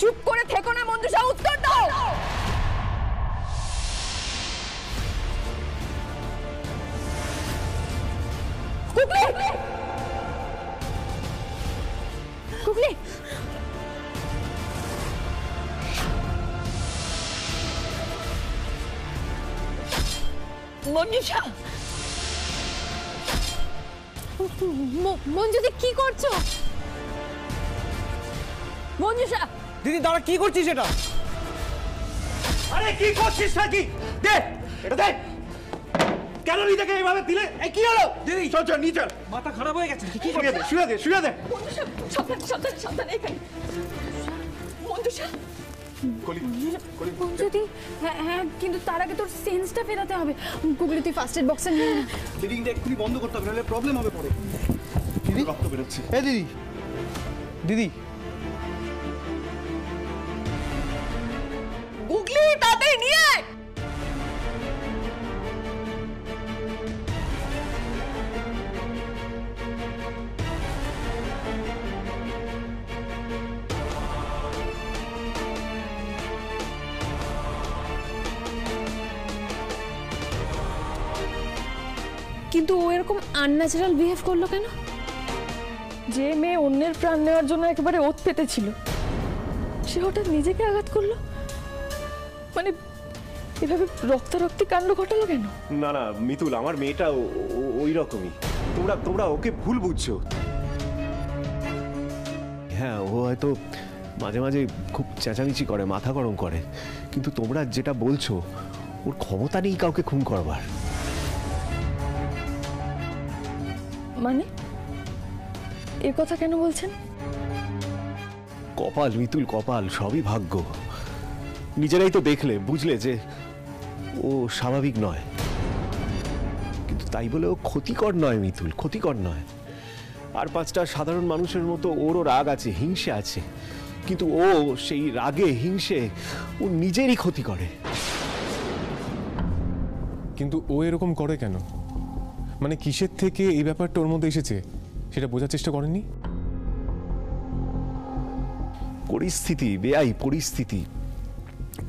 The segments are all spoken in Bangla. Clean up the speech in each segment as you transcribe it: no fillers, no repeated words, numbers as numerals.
চুপ করে থেকো না মঞ্জুষা, উত্তর দাও। গুগলি, গুগলি, মঞ্জুষা, মঞ্জুদি কি করছো? মঞ্জুষা, দিদি দাঁড়া, কি করছিস এটা? আরে কি করছিস নাকি? দে এটা, দে। কেন নিজেকে এইভাবে দিলে? এই কি হলো? দিদি চল চল, নিচে মাথা খারাপ হয়ে গেছে। কি শুয়ে দে, শুয়ে দে, শুয়ে দে। সাবধান সাবধান সাবধান, এখানে। মঞ্জুষা, মঞ্জুদি, হ্যাঁ কিন্তু তার আগে তোর সেন্সটা ফেরাতে হবে। গুগলি তুই ফার্স্ট এড বক্সে নিয়ে না। ব্লিডিংটা এক্ষুনি বন্ধ করতে হবে, নাহলে প্রবলেম হবে পরে। দিদি রক্ত বেরোচ্ছে। এই দিদি, দিদি গুগলি তাড়াতাড়ি নিয়ে আয়। কিন্তু ও এরকম আনন্যাচারাল বিহেভ করলো কেন? যে মেয়ে অন্যের প্রাণ নেওয়ার জন্য একেবারে ওত পেতেছিল, সে হঠাৎ নিজেকে আঘাত করলো। মানে এভাবে রক্তারক্তি কাণ্ড ঘটালো কেন? না না মিতুল, আমার মেয়েটা ওই রকমই। তোমরা ওকে ভুল বুঝছো। হ্যাঁ, ও হয়তো মাঝে মাঝে খুব চেঁচামেচি করে, মাথা গরম করে, কিন্তু তোমরা যেটা বলছো ওর ক্ষমতা নেই কাউকে খুন করবার। মানে এ কথা কেন বলছেন? কপাল মিতুল, কপাল, সবই ভাগ্য। নিজেরাই তো দেখলে, বুঝলে যে ও স্বাভাবিক নয়, কিন্তু তাই বলে ও ক্ষতিকর নয় মিতুল, ক্ষতিকর নয়। আর পাঁচটা সাধারণ মানুষের মতো ওরও রাগ আছে, হিংসে আছে, কিন্তু ও সেই রাগে হিংসে ও নিজেরই ক্ষতি করে। কিন্তু ও এরকম করে কেন? মানে কিসের থেকে এই ব্যাপারটা ওর মধ্যে এসেছে সেটা বোঝার চেষ্টা করেননি? পরিস্থিতি বেআই,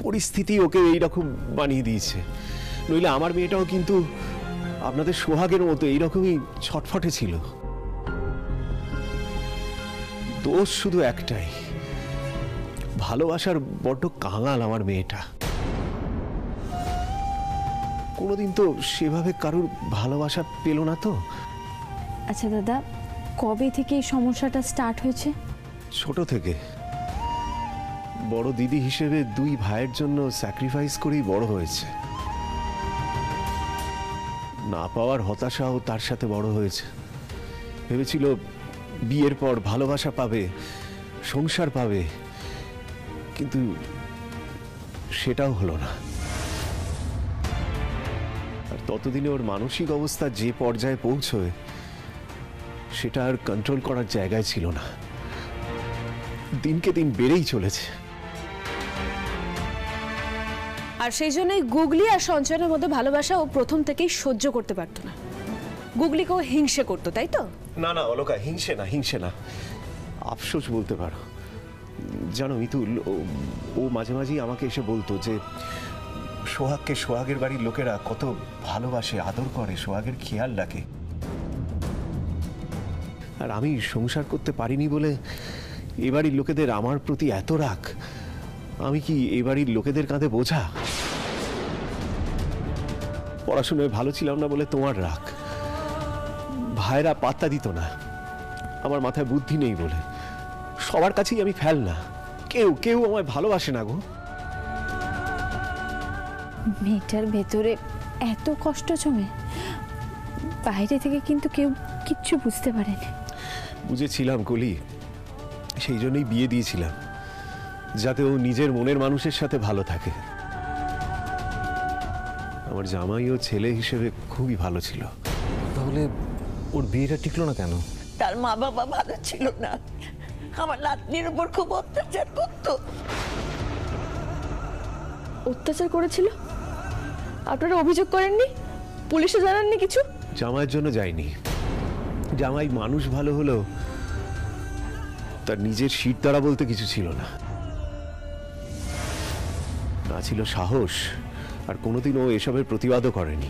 পরিস্থিতি ওকে এইরকম বানিয়ে দিয়েছে। নইলে আমার মেয়েটাও কিন্তু আপনাদের সোহাগের মতো এইরকমই ছটফটে ছিল। দোষ শুধু একটাই, ভালোবাসার বড্ড কাঙাল আমার মেয়েটা। কোনোদিন তো সেভাবে কারুর ভালোবাসা পেল না তো। আচ্ছা দাদা, কবে থেকে এই সমস্যাটা স্টার্ট হয়েছে? ছোট থেকে। বড় দিদি হিসেবে দুই ভাইয়ের জন্য স্যাক্রিফাইস করেই বড় হয়েছে। না পাওয়ার হতাশাও তার সাথে বড় হয়েছে। ভেবেছিল বিয়ের পর ভালোবাসা পাবে, সংসার পাবে, কিন্তু সেটাও হলো না। আর ততদিনে ওর মানসিক অবস্থা যে পর্যায়ে পৌঁছয় সেটা আর কন্ট্রোল করার জায়গায় ছিল না। দিনকে দিন বেড়েই চলেছে। আর সেই জন্যই গুগলি আর সঞ্চয়ের মধ্যে ভালোবাসা ও প্রথম থেকেই সহ্য করতে পারতো না। গুগলিকেও হিংসে করতো, তাই তো? না না অলকা, হিংসে না, আফসোস বলতে পারো। জানো মিতুল, ও মাঝে মাঝেই আমাকে এসে বলতো যে সোহাগকে সোহাগের বাড়ির লোকেরা কত ভালোবাসে, আদর করে, সোহাগের খেয়াল রাখে। আর আমি সংসার করতে পারিনি বলে এ বাড়ির লোকেদের আমার প্রতি এত রাগ। আমি কি এ বাড়ির লোকেদের কাঁধে বোঝা? পড়াশোনায় ভালো ছিলাম না বলে তোমার রাগ। ভাইরা পাত্তা দিত না, আমার মাথায় বুদ্ধি নেই বলে। সবার কাছেই আমি ফেল না, কেউ আমায় ভালোবাসে না গো। মেয়েটার ভেতরে এত কষ্ট জমে, বাইরে থেকে কিন্তু কেউ কিচ্ছু বুঝতে পারেনি। বুঝেছিলাম কলি, সেই জন্যই বিয়ে দিয়েছিলাম, যাতে ও নিজের মনের মানুষের সাথে ভালো থাকে। আমার জামাইও ছেলে হিসেবে খুবই ভালো ছিল। তাহলে ওর বিয়েটা টিকলো না কেন? তার মা বাবা ভালো ছিল না, আমার নাতনির উপর খুব অত্যাচার করতো। অত্যাচার করেছিল? আপনারা অভিযোগ করেননি? পুলিশে জানাননি কিছু? জামাইয়ের জন্য যায়নি। জামাই মানুষ ভালো হলেও তার নিজের শিরদাঁড়া বলতে কিছু ছিল না। না ছিল সাহস, আর কোনোদিন ও এসবের প্রতিবাদও করেনি।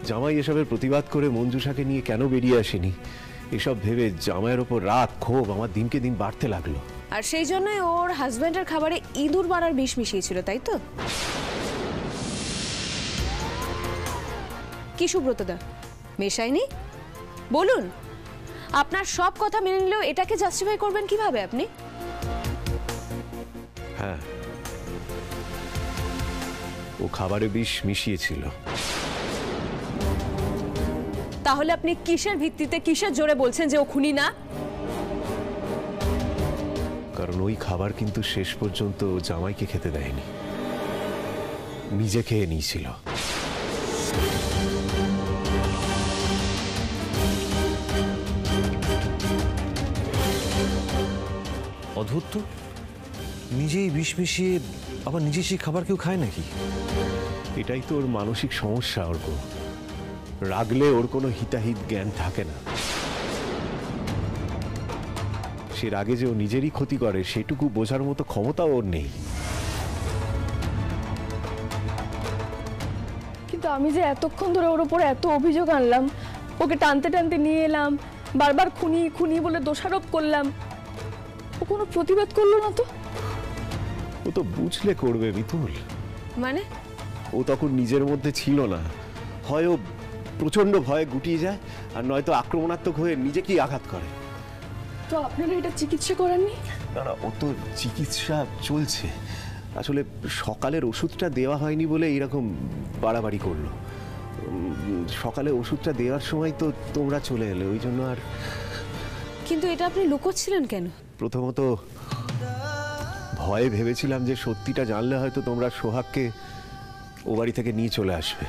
জামাই এসবের প্রতিবাদ করে মঞ্জুষাকে নিয়ে কেন বেরিয়ে আসেনি এসব ভেবে জামাইয়ের ওপর রাগ ক্ষোভ আমার দিনকে দিন বাড়তে লাগলো। আর সেই জন্যই ওর হাজবেন্ডের খাবারে ইঁদুর মারার বিষ মিশিয়েছিল, তাই তো? কি সুব্রতদা, মেশাইনি? বলুন, আপনার সব কথা মেনে নিলেও এটাকে জাস্টিফাই করবেন কিভাবে আপনি? হ্যাঁ, ও খাবারে বিষ মিশিয়েছিল। তাহলে আপনি কিসের ভিত্তিতে, কিসের জোরে বলছেন যে ও খুনি না? কারণ ওই খাবার কিন্তু শেষ পর্যন্ত জামাইকে খেতে দেয়নি, নিজে খেয়ে নিয়েছিল। অদ্ভুত তো, নিজেই বিষ মিশিয়ে আবার নিজে সেই খাবার কেউ খায় নাকি? এটাই তো ওর মানসিক সমস্যা। অর্ক, রাগলে ওর কোনো হিতাহিত জ্ঞান থাকে না। সে রাগে যে ও নিজেরই ক্ষতি করে সেটুকু বোঝার মতো ক্ষমতা ওর নেই। কিন্তু আমি যে এতক্ষণ ধরে ওর উপরে এত অভিযোগ আনলাম, ওকে টানতে টানতে নিয়ে এলাম, বারবার খুনি খুনি বলে দোষারোপ করলাম, ও কোনো প্রতিবাদ করলো না তো। ও তো বুঝলে করবে মিতুল। মানে? ও তখন নিজের মধ্যে ছিল না। হয় ও প্রচন্ড ভয়ে গুটিয়ে যায়, আর নয়তো আক্রমণাত্মক হয়ে নিজেকেই আঘাত করে। তো আপনারা এটা চিকিৎসা করেননি? না না, ও তো চিকিৎসা চলছে। আসলে সকালের ওষুধটা দেওয়া হয়নি বলে এরকম বাড়াবাড়ি করলো। সকালে ওষুধটা দেওয়ার সময় তো তোমরা চলে এলে, ওই জন্য। আর কিন্তু এটা আপনি লুকোচ্ছিলেন কেন? প্রথমত ভয়ে ভেবেছিলাম যে সত্যিটা জানলে হয়তো তোমরা সোহাগকে ও বাড়ি থেকে নিয়ে চলে আসবে।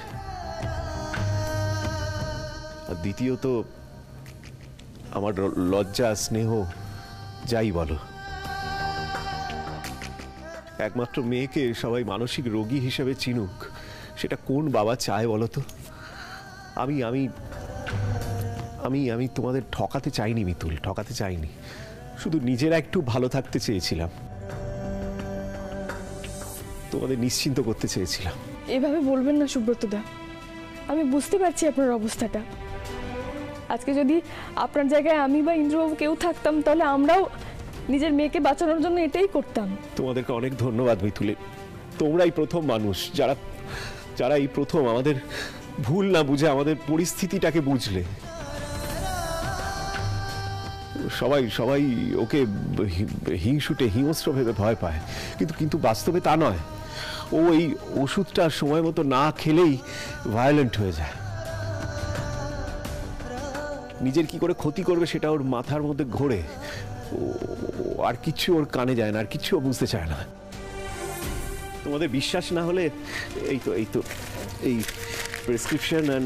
আর দ্বিতীয়ত আমার লজ্জা স্নেহ যাই বলো, একমাত্র মেয়েকে সবাই মানসিক রোগী হিসেবে চিনুক, সেটা কোন বাবা চায় বলো তো? আমি আমি আমি আমি তোমাদের ঠকাতে চাইনি মিতুল, ঠকাতে চাইনি। শুধু নিজেরা একটু ভালো থাকতে চেয়েছিলাম, তোমাদের নিশ্চিন্ত করতে চেয়েছিলাম। এভাবে বলবেন না সুব্রতদা, আমি বুঝতে পারছি আপনার অবস্থাটা। আজকে যদি আপনার জায়গায় আমি বা ইন্দ্রবাবু কেউ থাকতাম, তাহলে আমরাও নিজের মেয়েকে বাঁচানোর জন্য এটাই করতাম। তোমাদেরকে অনেক ধন্যবাদ মিতুলে। তোমরাই প্রথম মানুষ যারা যারা এই প্রথম আমাদের ভুল না বুঝে আমাদের পরিস্থিতিটাকে বুঝলে। সবাই সবাই ওকে হিংসুটে হিংস্র ভেবে ভয় পায়, কিন্তু বাস্তবে তা নয়। ও এই ওষুধটা সময় মতো না খেলেই ভায়োলেন্ট হয়ে যায়। নিজের কি করে ক্ষতি করবে সেটা ওর মাথার মধ্যে ঘোরে। আর কিচ্ছু ওর কানে যায় না, আর কিচ্ছু ও বুঝতে চায় না। তোমাদের বিশ্বাস না হলে এই প্রেসক্রিপশন আর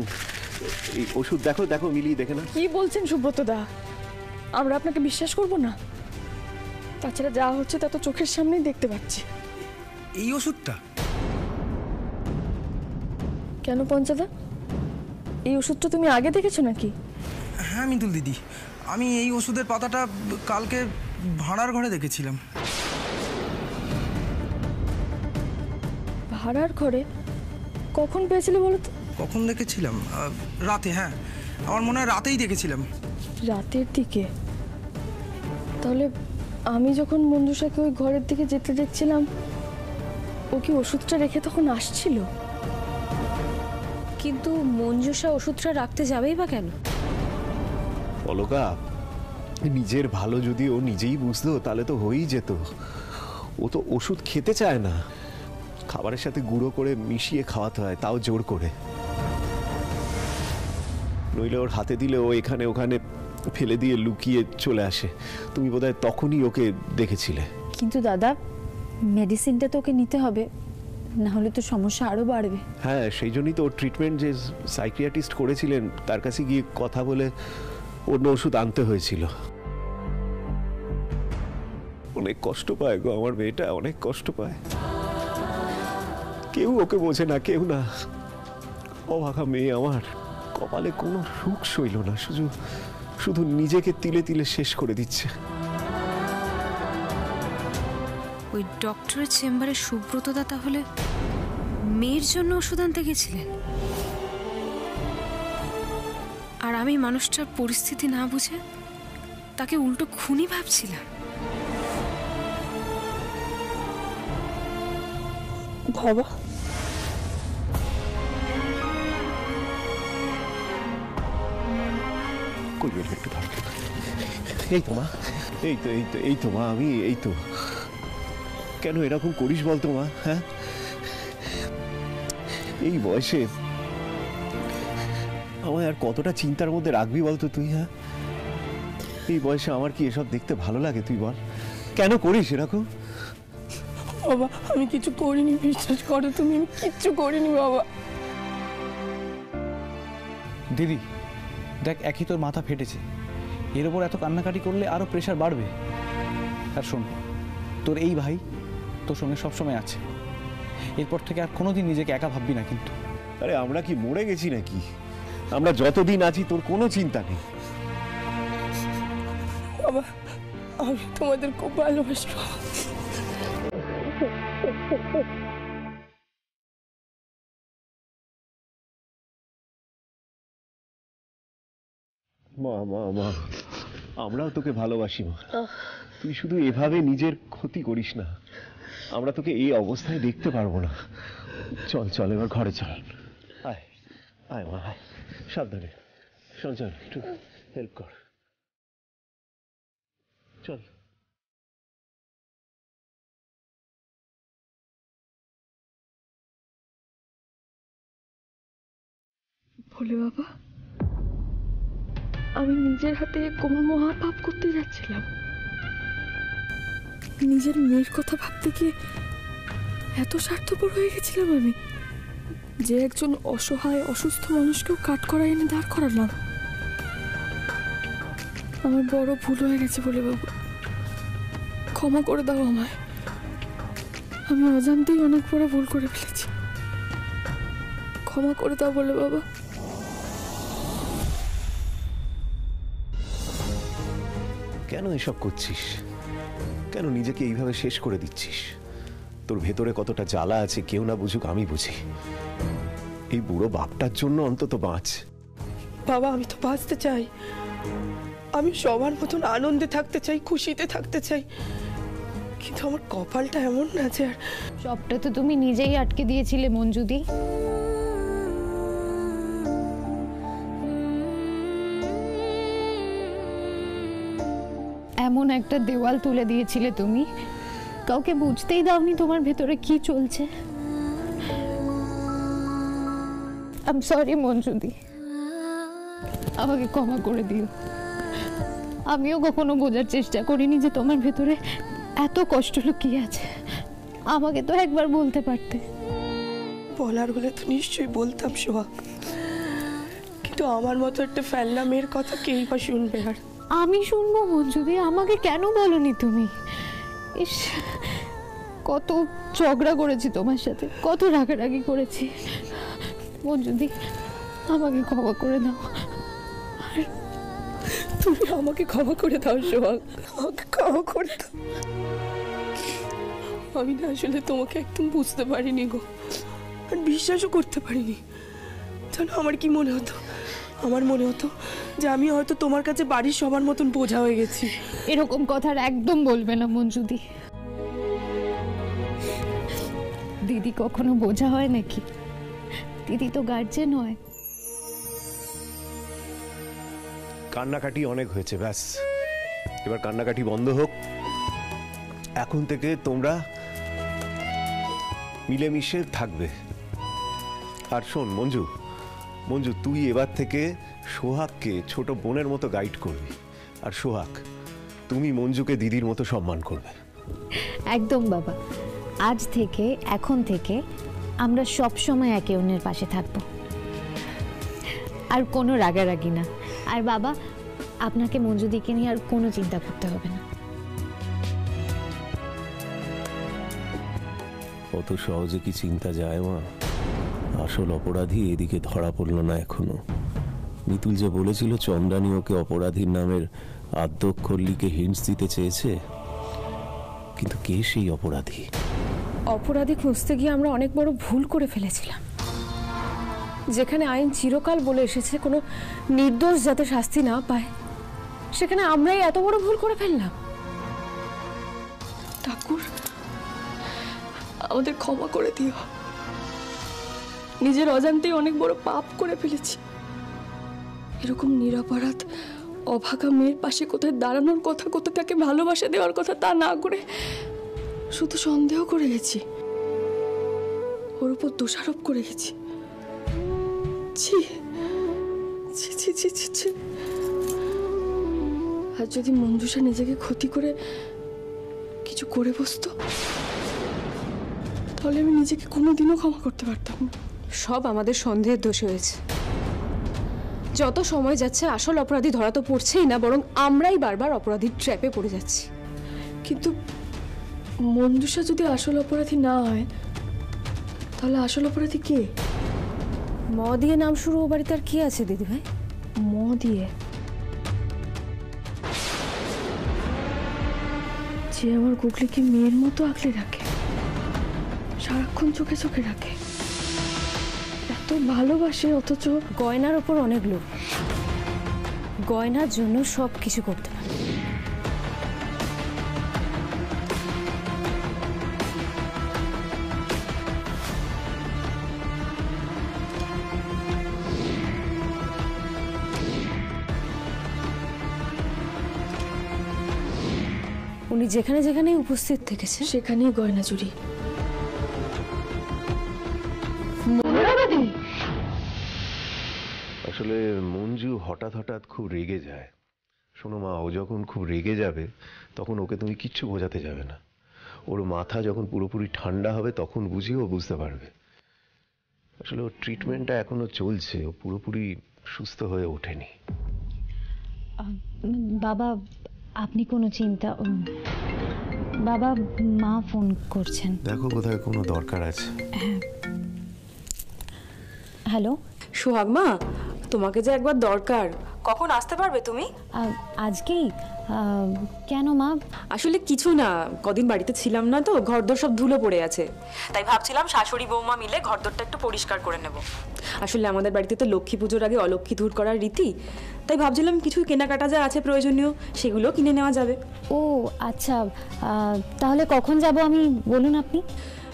এই ওষুধ দেখো দেখো মিলিয়ে দেখে না। কি বলছেন সুব্রতদা? আমরা আপনাকে বিশ্বাস করব না? তাছাড়া যা হচ্ছে তা তো চোখের সামনেই দেখতে পাচ্ছি। এই ওষুধটা কেন পঞ্চাদা, এই ওষুধটা তুমি আগে দেখেছো নাকি? হ্যাঁ মিতুল দিদি, আমি এই ওষুধের পাতাটা কালকে ভাড়ার ঘরে দেখেছিলাম। ভাড়ার ঘরে? কখন পেয়েছিলে বলো তো? কখন দেখেছিলাম? রাতে। হ্যাঁ, আমার মনে হয় রাতেই দেখেছিলাম। রাতের দিকে? তাহলে আমি যখন মঞ্জুষাকে ওই ঘরের দিকে যেতে দেখছিলাম, ও কি ওষুধটা রেখে তখন আসছিল? কিন্তু মঞ্জুষা ওষুধটা রাখতে যাবেই বা কেন? অলকা, নিজের ভালো যদি ও নিজেই বুঝতো তাহলে তো হয়েই যেত। ও তো ওষুধ খেতে চায় না, খাবারের সাথে গুঁড়ো করে মিশিয়ে খাওয়াতে হয়, তাও জোর করে। নইলে ওর হাতে দিলে ও এখানে ওখানে ফেলে দিয়ে লুকিয়ে চলে আসে। তুমি বোধহয় তখনই ওকে দেখেছিলে। কিন্তু দাদা, মেডিসিনটা তো ওকে নিতে হবে, না হলে তো সমস্যা আরো বাড়বে। হ্যাঁ, সেই জন্যই তো ওর ট্রিটমেন্ট যে সাইকিয়াট্রিস্ট করেছিলেন তার কাছে গিয়ে কথা বলে অন্য ওষুধ আনতে হয়েছিল। অনেক কষ্ট পায় গো আমার মেয়েটা, অনেক কষ্ট পায়। কেউ ওকে বোঝে না, কেউ না। অভাগা মেয়ে আমার, কপালে কোনো সুখ সইল না, শুধু নিজেকে তিলে তিলে শেষ করে দিচ্ছে। ওই ডক্টরের চেম্বারে সুব্রতদা তাহলে মেয়ের জন্য ওষুধ আনতে গেছিলেন, আর আমি মানুষটার পরিস্থিতি না বুঝে তাকে উল্টো খুনি ভাবছিলাম। বাবা, কই বের একটু ভালো। এই তো মা, এই তো মা, আমি এই তো। কেন এরকম করিস বলতো মা? হ্যাঁ, এই বয়সে আমায় আর কতটা চিন্তার মধ্যে রাখবি বলতো তুই? হ্যাঁ, এই বয়সে আমার কি এসব দেখতে ভালো লাগে? তুই বল, কেন করিস এরকম? বাবা আমি কিছু করিনি, বিশ্বাস করো তুমি, আমি কিচ্ছু করিনি বাবা। দিদি দেখ, একই তোর মাথা ফেটেছে, এর ওপর এত কান্নাকাটি করলে আরো প্রেশার বাড়বে। আর শোন, তোর এই ভাই তোর সঙ্গে সবসময় আছে, এরপর থেকে আর কোনোদিন নিজেকে একা ভাববি না কিন্তু। আরে আমরা কি মরে গেছি নাকি? আমরা যতদিন আছি তোর কোনো চিন্তা নেই। বাবা আমি তোমাদের খুব ভালোবাসি। মা মা মা, আমরাও তোকে ভালোবাসি মা। তুই শুধু এভাবে নিজের ক্ষতি করিস না, আমরা তোকে এই অবস্থায় দেখতে পারবো না। চল চল, এবার ঘরে চল। আয় আয় মা, আয়, সাবধানে। চল চল, একটু হেল্প কর, চল। ভোলে বাবা, আমি নিজের হাতে কোন মহাপাপ করতে যাচ্ছিলাম। নিজের মেয়ের কথা ভাবতে গিয়ে এত স্বার্থপর হয়ে গেছিলাম আমি, যে একজন অসহায় অসুস্থ মানুষকেও কাঠকড়া এনে দাঁড় করালাম। আমার বড় ভুল হয়ে গেছে ভোলে বাবা, ক্ষমা করে দাও আমায়। আমি অজান্তেই অনেক বড় ভুল করে ফেলেছি, ক্ষমা করে দাও ভোলে বাবা। কেন এসব করছিস? কেন নিজেকে এইভাবে শেষ করে দিচ্ছিস? তোর ভেতরে কতটা জ্বালা আছে কেউ না বুঝুক, আমি বুঝি। এই বুড়ো বাপটার জন্য অন্তত বাঁচ। বাবা আমি তো বাঁচতে চাই, আমি সবার মতন আনন্দে থাকতে চাই, খুশিতে থাকতে চাই, কিন্তু আমার কপালটা এমন না যে। আর সবটা তো তুমি নিজেই আটকে দিয়েছিলে মঞ্জুদি। এমন একটা দেওয়াল তুলে দিয়েছিলে তুমি, কাউকে বুঝতেই দাওনি তোমার ভেতরে কি চলছে। আই এম সরি মঞ্জুদি, আমাকে ক্ষমা করে দিও। আমিও কখনো বোঝার চেষ্টা করিনি যে তোমার ভেতরে এত কষ্ট লুকিয়ে আছে। আমাকে তো একবার বলতে পারতে। বলার হলে তো নিশ্চয়ই বলতাম সোহাগ, কিন্তু আমার মতো একটা ফেলনা মেয়ের কথা কেই বা শুনবে? আর আমি শুনবো মঞ্জুদি, আমাকে কেন বলনি তুমি? ইস, কত ঝগড়া করেছি তোমার সাথে, কত রাগারাগি করেছি। মঞ্জুদি আমাকে ক্ষমা করে দাও। তুমি আমাকে ক্ষমা করে দাও সোহাগ, আমাকে ক্ষমা করে দাও। আমি না আসলে তোমাকে একদম বুঝতে পারিনি গো, আর বিশ্বাসও করতে পারিনি। জানো আমার কি মনে হতো? আমার মনে হতো যে আমি হয়তো তোমার কাছে বাড়ির সবার মতন বোঝা হয়ে গেছি। এরকম কথা একদম বলবে না মঞ্জুদি। দিদি কখনো বোঝা হয় নাকি? দিদি তো গার্জেন হয়। কান্নাকাটি অনেক হয়েছে, ব্যাস এবার কান্নাকাটি বন্ধ হোক। এখন থেকে তোমরা মিলেমিশে থাকবে। আর শোন মঞ্জু, মঞ্জু তুই এবার থেকে সোহাগকে ছোট বোনের মতো গাইড করবি, আর সোহাগ তুমি মঞ্জুকে দিদির মতো সম্মান করবে। একদম বাবা, আজ থেকে এখন থেকে আমরা সব সময় একে অন্যের পাশে থাকবো, আর কোনো রাগারাগি না। আর বাবা, আপনাকে মঞ্জুদিকে নিয়ে আর কোনো চিন্তা করতে হবে না। অত সহজে কি চিন্তা যায় মা? আসল অপরাধী এদিকে ধরা পড়ল না এখনো। মিতুল যে বলেছিল চন্দ্রানী ওকে অপরাধীর নামের আদ্যক্ষর লিখে হিন্টস দিতে চেয়েছে, কিন্তু কে সেই অপরাধী? অপরাধী খুঁজতে গিয়ে আমরা অনেক বড় ভুল করে ফেলেছিলাম। যেখানে আইন চিরকাল বলে এসেছে কোনো নির্দোষ যাতে শাস্তি না পায়, সেখানে আমরাই এত বড় ভুল করে ফেললাম। ঠাকুর, আমাদের ক্ষমা করে দিও। নিজের অজান্তেই অনেক বড় পাপ করে ফেলেছি। এরকম নিরপরাধ অভাগা মেয়ের পাশে কোথায় দাঁড়ানোর কথা, কোথায় তাকে ভালোবাসা দেওয়ার কথা, তা না করে শুধু সন্দেহ করে গেছি, ওর উপর দোষারোপ করে গেছি। ছি ছি ছি ছি ছি ছি। আর যদি মঞ্জুষা নিজেকে ক্ষতি করে কিছু করে বসতো, তাহলে আমি নিজেকে কোনোদিনও ক্ষমা করতে পারতাম না। সব আমাদের সন্দেহের দোষ হয়েছে। যত সময় যাচ্ছে আসল অপরাধী ধরা তো পড়ছেই না, বরং আমরাই বারবার অপরাধীর ট্র্যাপে পড়ে যাচ্ছি। কিন্তু মঞ্জুষা যদি আসল অপরাধী না হয়, তাহলে আসল অপরাধী কে? ম দিয়ে নাম শুরু ও বাড়িতে আর কি আছে দিদি ভাই? ম দিয়ে? যে আমার গুগলিকে মেয়ের মতো আঁকলে রাখে, সারাক্ষণ চোখে চোখে রাখে, এত ভালোবাসে, অথচ গয়নার ওপর অনেক লোভ, গয়নার জন্য সব কিছু করতে পারে। উনি যেখানে যেখানে উপস্থিত থেকেছে সেখানেই গয়না চুরি। আসলে মঞ্জু হঠাৎ হঠাৎ খুব রেগে যায়। শোনো মা, ও যখন খুব রেগে যাবে তখন ওকে তুমি কিচ্ছু বোঝাতে যাবে না। ওর মাথা যখন পুরোপুরি ঠান্ডা হবে তখন বুঝিয়ে ও বুঝতে পারবে। আসলে ওর ট্রিটমেন্টটা এখনো চলছে, ও পুরোপুরি সুস্থ হয়ে ওঠেনি। বাবা, আপনি কোনো চিন্তা, বাবা মা ফোন করছেন। দেখো কোথায় কোনো দরকার আছে। হ্যাঁ, হ্যালো সোহাগ মা, তোমাকে যে একবার দরকার, কখন আসতে পারবে তুমি? আজকেই? কেন মা? আসলে কিছু না, কদিন বাড়িতে ছিলাম না তো, ঘরদোর সব ধুলো পড়ে আছে, তাই ভাবছিলাম শাশুড়ি বৌমা মিলে ঘরদোরটা একটু পরিষ্কার করে নেব। আসলে আমাদের বাড়িতে তো লক্ষ্মী পুজোর আগে অলক্ষ্মী দূর করার রীতি, তাই ভাবছিলাম কিছু কেনাকাটা যা আছে প্রয়োজনীয় সেগুলো কিনে নেওয়া যাবে। ও আচ্ছা, তাহলে কখন যাব আমি, বলুন আপনি।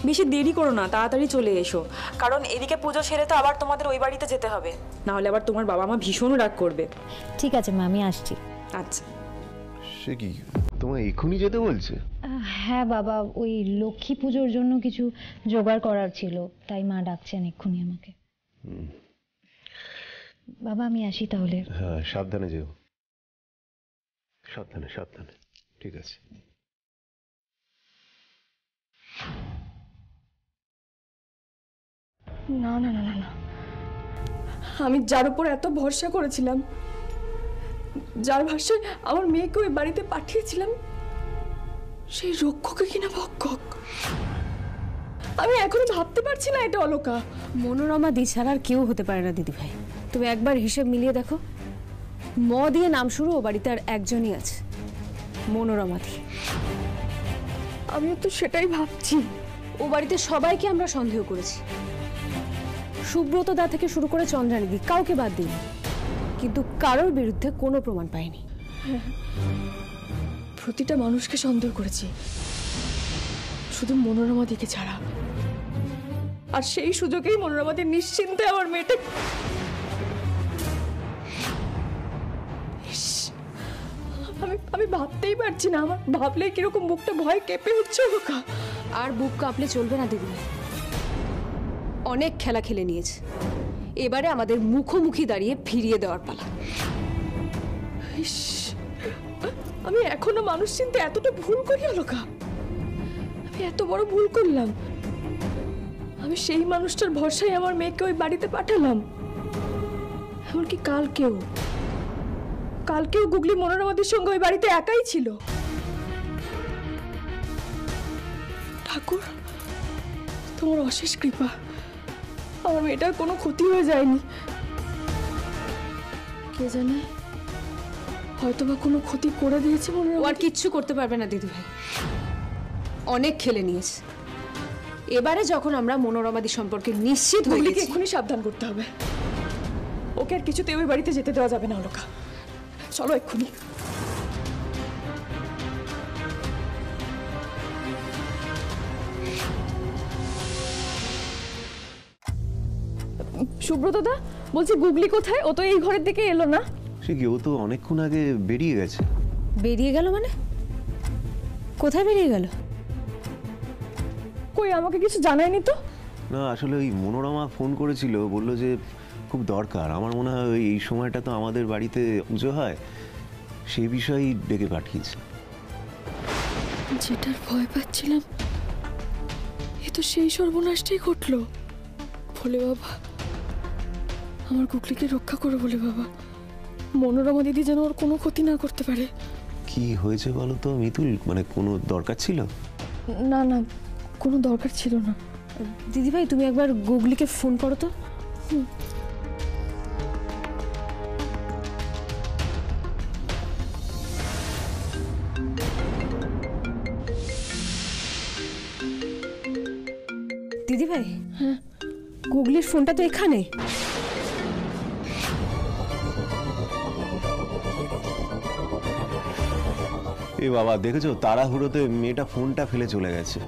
বেশি দেরি করো না, তাড়াতাড়ি চলে এসো, কারণ এদিকে পুজো সেরে তো আবার তোমাদের ওই বাড়িতে যেতে হবে, না হলে আবার তোমার বাবা মা ভীষণ রাগ করবে। ঠিক আছে মা, আমি আসছি। আচ্ছা। সে কি, তোমায় এখনই যেতে বলছে? হ্যাঁ বাবা, ওই লক্ষ্মী পুজোর জন্য কিছু জোগাড় করার ছিল, তাই মা ডাকছেন এক্ষুনি আমাকে। বাবা আমি আসি তাহলে। হ্যাঁ, সাবধানে যেও, সাবধানে সাবধানে। ঠিক আছে। না না না না না, আমি যার উপর এত ভরসা করেছিলাম, যার ভাষায় আমার মেয়েকে ওই বাড়িতে পাঠিয়েছিলাম, সেই রক্ষকে কিনা ভক্ষক। আমি এখনো ভাবতে পারছি না এটা অলকা। মনোরমা দি ছাড়া আর কেউ হতে পারে না দিদি ভাই। তুমি একবার হিসেব মিলিয়ে দেখো, ম দিয়ে নাম শুরু ও বাড়িতে আর একজনই আছে, মনোরমা দি। আমিও তো সেটাই ভাবছি। ও বাড়িতে সবাইকে আমরা সন্দেহ করেছি, সুব্রত দা থেকে শুরু করে চন্দ্রানী দি, কাউকে বাদ দিইনি, কিন্তু কারোর বিরুদ্ধে কোনো প্রমাণ পাইনি। প্রতিটা মানুষকে সন্দেহ করেছি, শুধু মনোরমা দিকে ছাড়া। আর সেই সুযোগেই মনোরমা দি নিশ্চিন্তে আমার মেয়েটা। আমি ভাবতেই পারছি না, আমার ভাবলেই কিরকম বুকটা ভয় কেঁপে উঠছে। ওকা আর বুক কাঁপলে চলবে না দিদি, অনেক খেলা খেলে নিয়েছে, এবারে আমাদের মুখোমুখি দাঁড়িয়ে ফিরিয়ে দেওয়ার পালা। আমি এখনো মানুষ চিনতে এতটা ভুল করি অলকা? আমি এত বড় ভুল করলাম? আমি সেই মানুষটার ভরসায় আমার মেয়েকে ওই বাড়িতে পাঠালাম, এমনকি কালকেও গুগলি মনোরমাদের সঙ্গে ওই বাড়িতে একাই ছিল। ঠাকুর, তোমার অশেষ কৃপা, আমার মেয়েটার কোনো ক্ষতি হয়ে যায়নি। কে জানে, হয়তো বা কোনো ক্ষতি করে দিয়েছে মনোরমা। আর কিচ্ছু করতে পারবে না দিদি ভাই, অনেক খেলে নিয়েছে। এবারে যখন আমরা মনোরমাদি সম্পর্কে নিশ্চিত হয়ে গুগলিকে গেছি, এক্ষুনি সাবধান করতে হবে। ওকে আর কিছুতে ওই বাড়িতে যেতে দেওয়া যাবে না অলকা। চলো এক্ষুনি। সুব্রত দা, বলছি গুগলি কোথায়? ও তো এই ঘরের দিকে এলো না। সে কি, ও তো অনেকক্ষণ আগে বেরিয়ে গেছে। বেরিয়ে গেল মানে? কোথায় বেরিয়ে গেল? কই, আমাকে কিছু জানায়নি তো। না আসলে ওই মনোরমা ফোন করেছিল, বলল যে খুব দরকার। আমার মনে হয় ওই এই সময়টা তো আমাদের বাড়িতে পুজো হয়, সেই বিষয়েই ডেকে পাঠিয়েছে। যেটার ভয় পাচ্ছিলাম এ তো সেই সর্বনাশটাই ঘটলো। বলে বাবা, আমার গুগলিকে রক্ষা করো বলে বাবা। মনোরমা দিদি যেন ওর কোনো ক্ষতি না করতে পারে। কি হয়েছে বলো তো মিতুল, মানে কোনো দরকার ছিল? না না, কোনো দরকার ছিল না। দিদিভাই, তুমি একবার গুগলিকে ফোন করো তো। দিদিভাই, হ্যাঁ, গুগলির ফোনটা তো এখানে। এ বাবা, দেখেছো তাড়াহুড়োতে মেয়েটা ফোনটা ফেলে চলে গেছে।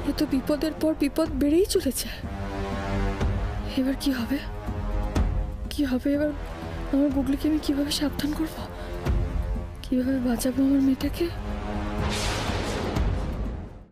এ তো বিপদের পর বিপদ বেড়েই চলেছে। এবার কি হবে? কি হবে এবার? আমার গুগলিকে আমি কিভাবে সাবধান করব? কিভাবে বাঁচাবো আমার মেয়েটাকে?